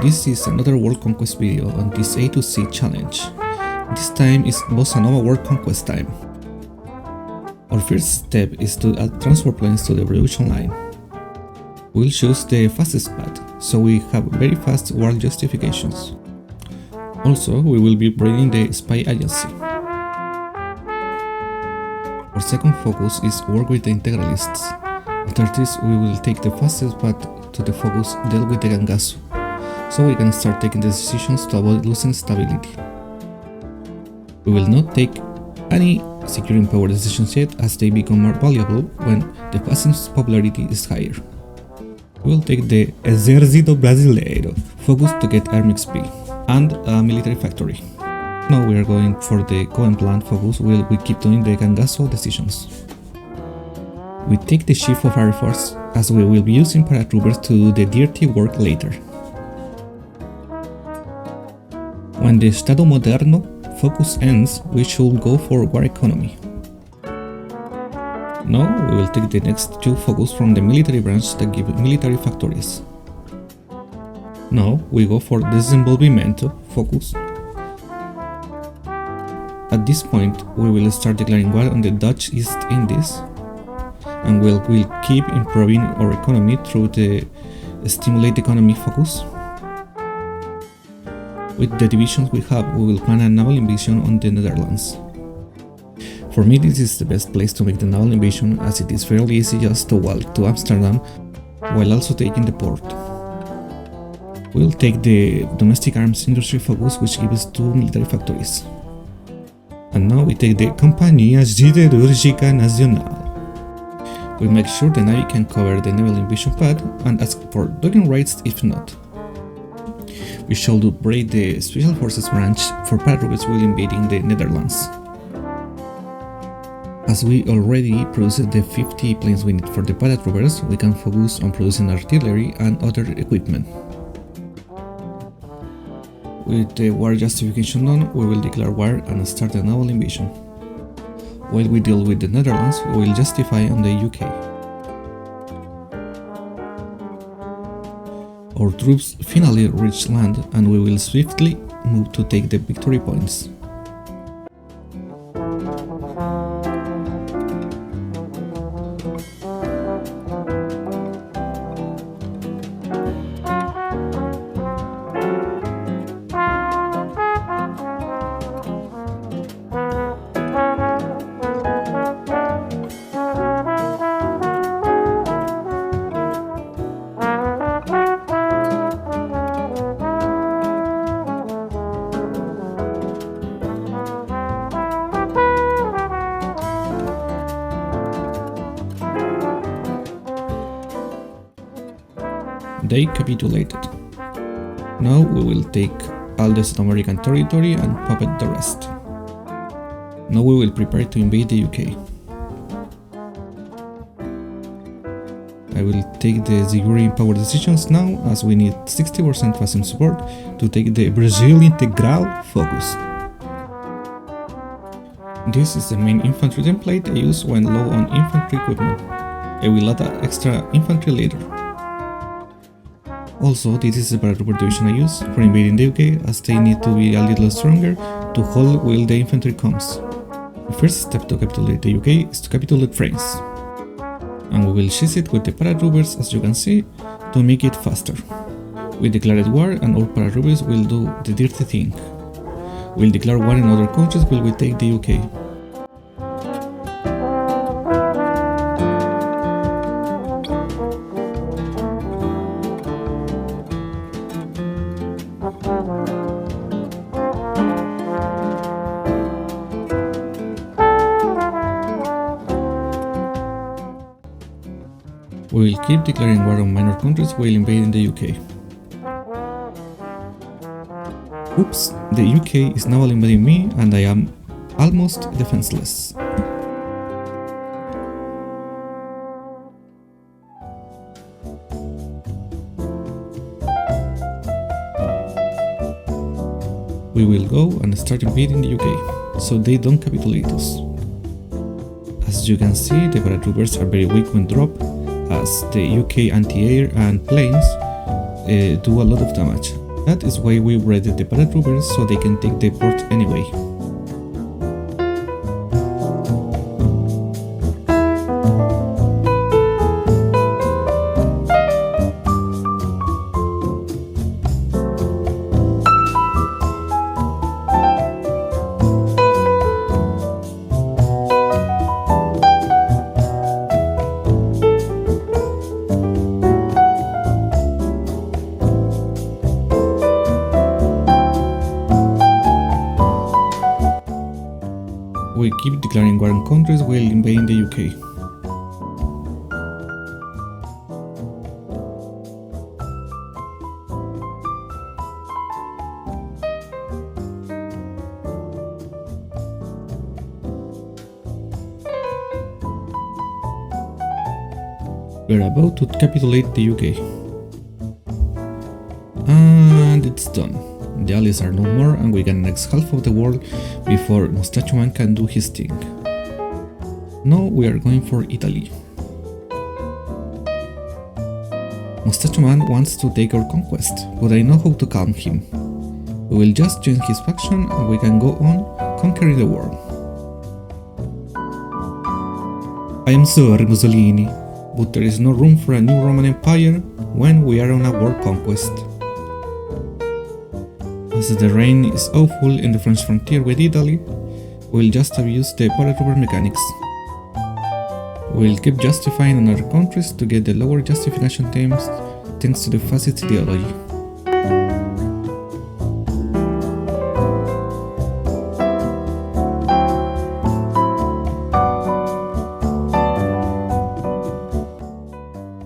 this is another World Conquest video on this A to C challenge. This time is Bossa Nova World Conquest time. Our first step is to add transport planes to the production line. We'll choose the fastest path, so we have very fast war justifications. Also, we will be breeding the spy agency. Our second focus is work with the integralists. After this, we will take the fastest path to the focus deal with the Gangasu, so we can start taking the decisions to avoid losing stability. We will not take any securing power decisions yet, as they become more valuable when the fastest popularity is higher. We will take the Exército Brasileiro focus to get Army XP and a military factory. Now we are going for the Cohen plant focus while we keep doing the Gangasu decisions. We take the shift of Air Force, as we will be using paratroopers to do the dirty work later. When the Estado Moderno focus ends, we should go for war economy. Now we will take the next two focus from the military branch that give military factories. Now we go for desenvolvimento focus. At this point, we will start declaring war on the Dutch East Indies, and we'll keep improving our economy through the stimulate economy focus. With the divisions we have, we will plan a naval invasion on the Netherlands. For me, this is the best place to make the naval invasion, as it is fairly easy just to walk to Amsterdam while also taking the port. We will take the domestic arms industry focus, which gives us 2 military factories. And now we take the Companhia Siderúrgica Nacional. We make sure the Navy can cover the naval invasion path and ask for docking rights if not. We should upgrade the Special Forces branch for paratroopers while invading the Netherlands. As we already produced the 50 planes we need for the paratroopers, we can focus on producing artillery and other equipment. With the war justification done, we will declare war and start a naval invasion. While we deal with the Netherlands, we will justify on the UK. Our troops finally reach land, and we will swiftly move to take the victory points. They capitulated. Now we will take all the South American territory and puppet the rest. Now we will prepare to invade the UK. I will take the securing power decisions now, as we need 60% fascism support to take the Brazil Integral focus. This is the main infantry template I use when low on infantry equipment. I will add extra infantry later. Also, this is the paratrooper division I use for invading the UK, as they need to be a little stronger to hold while the infantry comes. The first step to capitulate the UK is to capitulate France. And we will chase it with the paratroopers, as you can see, to make it faster. We declared war, and our paratroopers will do the dirty thing. We'll declare war in other countries while we take the UK. We will keep declaring war on minor countries while invading the UK. Oops, the UK is now invading me, and I am almost defenseless. We will go and start invading the UK, so they don't capitulate us. As you can see, the paratroopers are very weak when dropped, as the UK anti-air and planes do a lot of damage. That is why we raided the paratroopers, so they can take the port anyway. We keep declaring war on countries while invading the UK. We're about to capitulate the UK. And it's done. The allies are no more and we can annex half of the world before Mustache Man can do his thing. Now we are going for Italy. Mustache Man wants to take our conquest, but I know how to calm him. We will just join his faction and we can go on conquering the world. I am sorry, Mussolini, but there is no room for a new Roman Empire when we are on a world conquest. As the rain is awful in the French frontier with Italy, we'll just abuse the paratrooper mechanics. We'll keep justifying on other countries to get the lower justification terms thanks to the fascist ideology.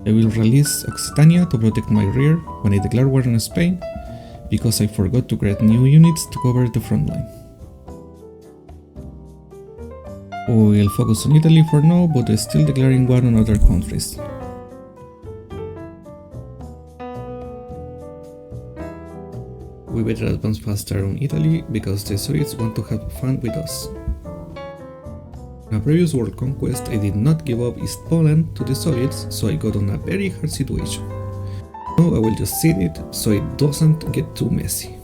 I will release Occitania to protect my rear when I declare war on Spain, because I forgot to create new units to cover the front line. We'll focus on Italy for now, but still declaring war on other countries. We better advance faster on Italy, because the Soviets want to have fun with us. In a previous world conquest, I did not give up East Poland to the Soviets, so I got on a very hard situation. Now I will just cede it, so it doesn't get too messy.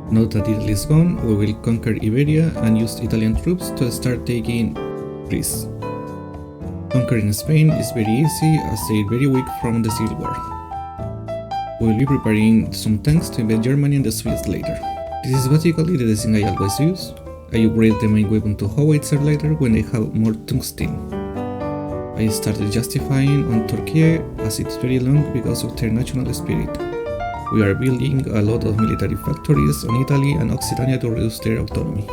Now that Italy is gone, we will conquer Iberia and use Italian troops to start taking Greece. Conquering Spain is very easy as they are very weak from the Civil War. We will be preparing some tanks to invade Germany and the Swiss later. This is basically the design I always use. I upgrade the main weapon to howitzer later when I have more tungsten. I started justifying on Turkey as it's very long because of their national spirit. We are building a lot of military factories on Italy and Occitania to reduce their autonomy.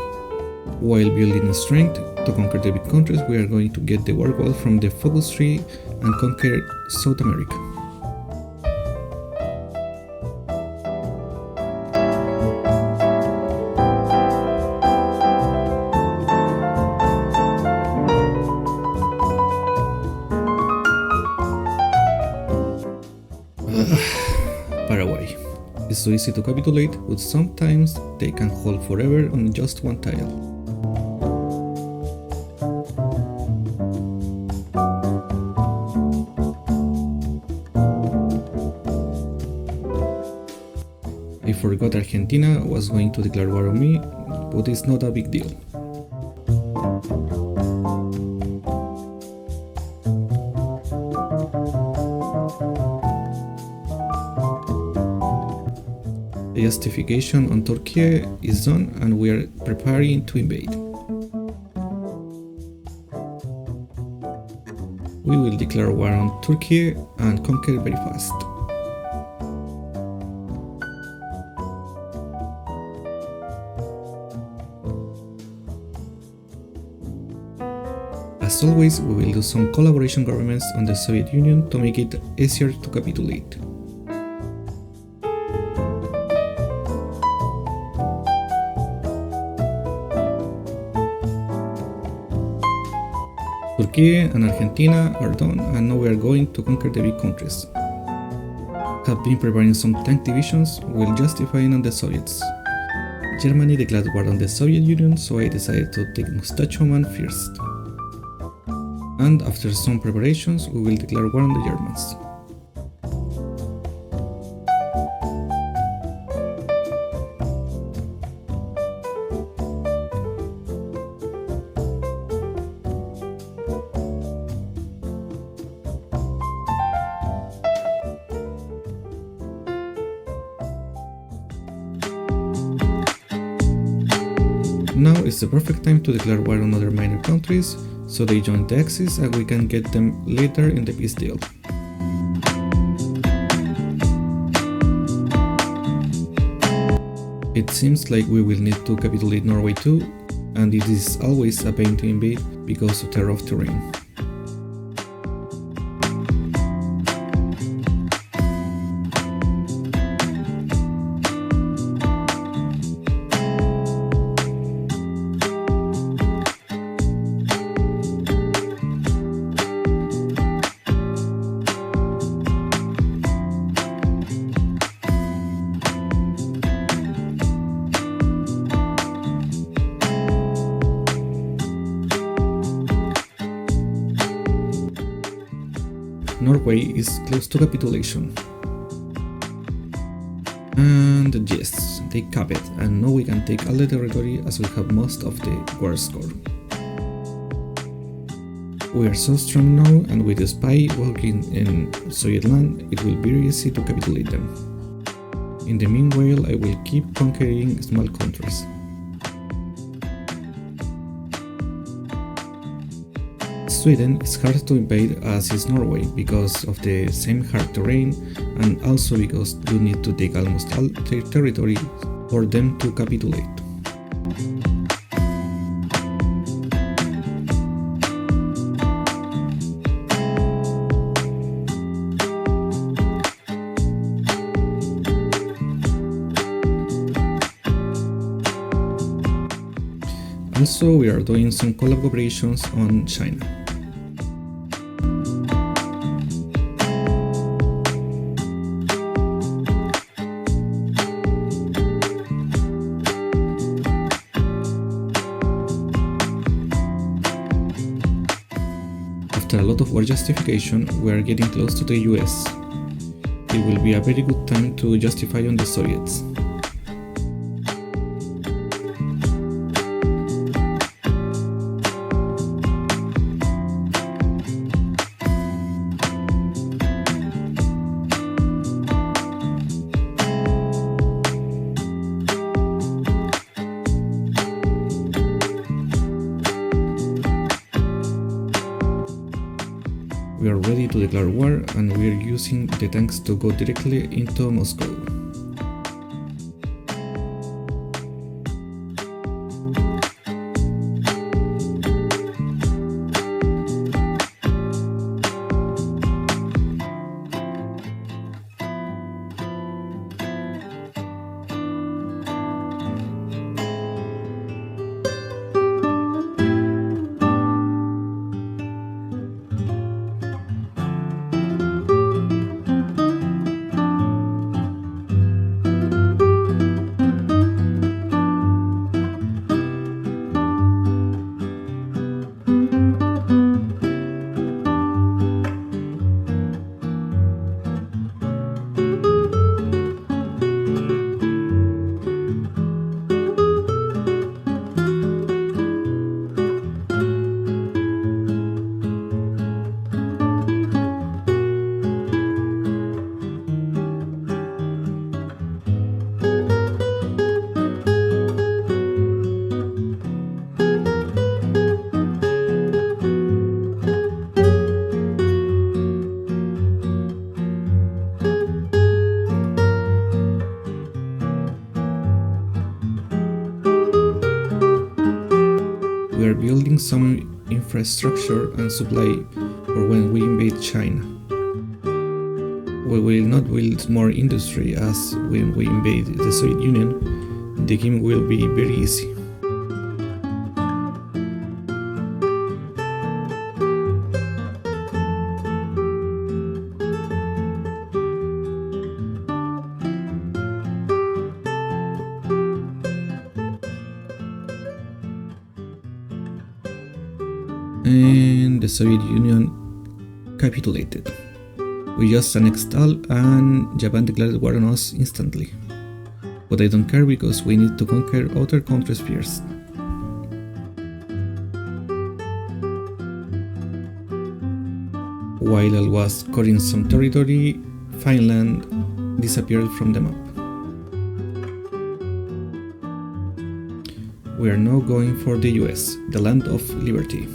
While building strength to conquer the big countries, we are going to get the war gold from the focus tree and conquer South America. Paraguay. It's so easy to capitulate, but sometimes they can hold forever on just one tile. I forgot Argentina was going to declare war on me, but it's not a big deal. The justification on Turkey is done and we are preparing to invade. We will declare war on Turkey and conquer very fast. As always, we will do some collaboration governments on the Soviet Union to make it easier to capitulate. Turkey and Argentina are done, and now we are going to conquer the big countries. Have been preparing some tank divisions while justifying on the Soviets. Germany declared war on the Soviet Union, so I decided to take Mustache Oman first. And after some preparations, we will declare war on the Germans. Now is the perfect time to declare war on other minor countries, so they join the Axis and we can get them later in the peace deal. It seems like we will need to capitulate Norway too, and it is always a pain to invade because of the rough terrain. Norway is close to capitulation. And yes, they cap it, and now we can take all the territory as we have most of the war score. We are so strong now, and with the spy working in Soviet land, it will be very easy to capitulate them. In the meanwhile, I will keep conquering small countries. Sweden is hard to invade as is Norway because of the same hard terrain and also because you need to take almost all their territory for them to capitulate. Also, we are doing some collaborations on China. After a lot of war justification, we are getting close to the US. It will be a very good time to justify on the Soviets. We are ready to declare war, and we are using the tanks to go directly into Moscow. We are building some infrastructure and supply for when we invade China. We will not build more industry as when we invade the Soviet Union, the game will be very easy. and the Soviet Union capitulated. We just annexed all and Japan declared war on us instantly. But I don't care because we need to conquer other countries first. While I was covering some territory, Finland disappeared from the map. We are now going for the US, the land of liberty.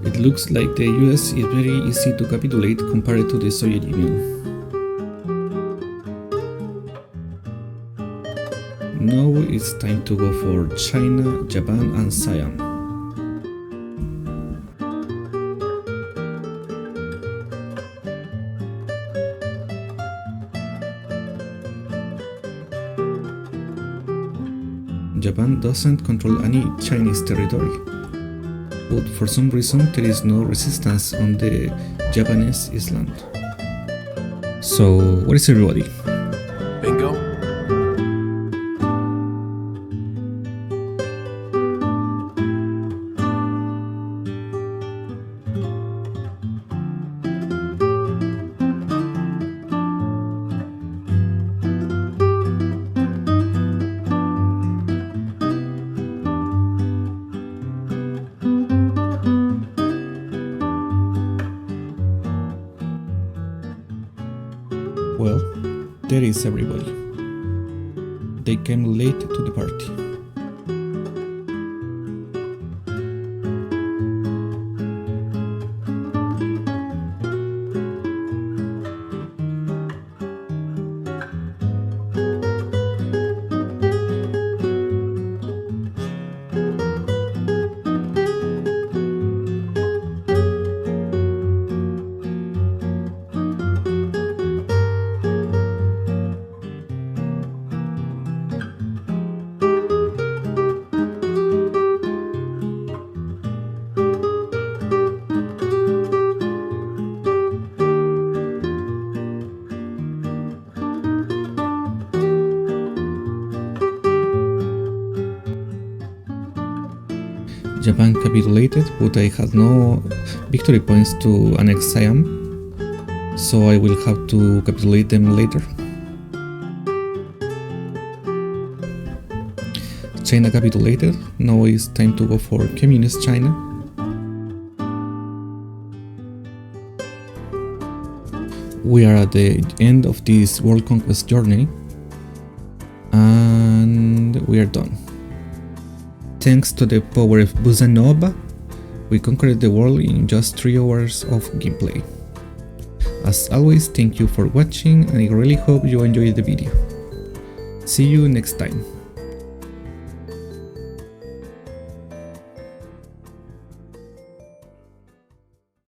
It looks like the US is very easy to capitulate compared to the Soviet Union. Now it's time to go for China, Japan and Siam. Japan doesn't control any Chinese territory, but for some reason there is no resistance on the Japanese island. So, where is everybody? Bingo. Well, there is everybody. They came late to the party. Japan capitulated, but I had no victory points to annex Siam, so I will have to capitulate them later. China capitulated, now it's time to go for Communist China. We are at the end of this world conquest journey, and we are done. Thanks to the power of Bossa Nova, we conquered the world in just 3 hours of gameplay. As always, thank you for watching and I really hope you enjoyed the video. See you next time.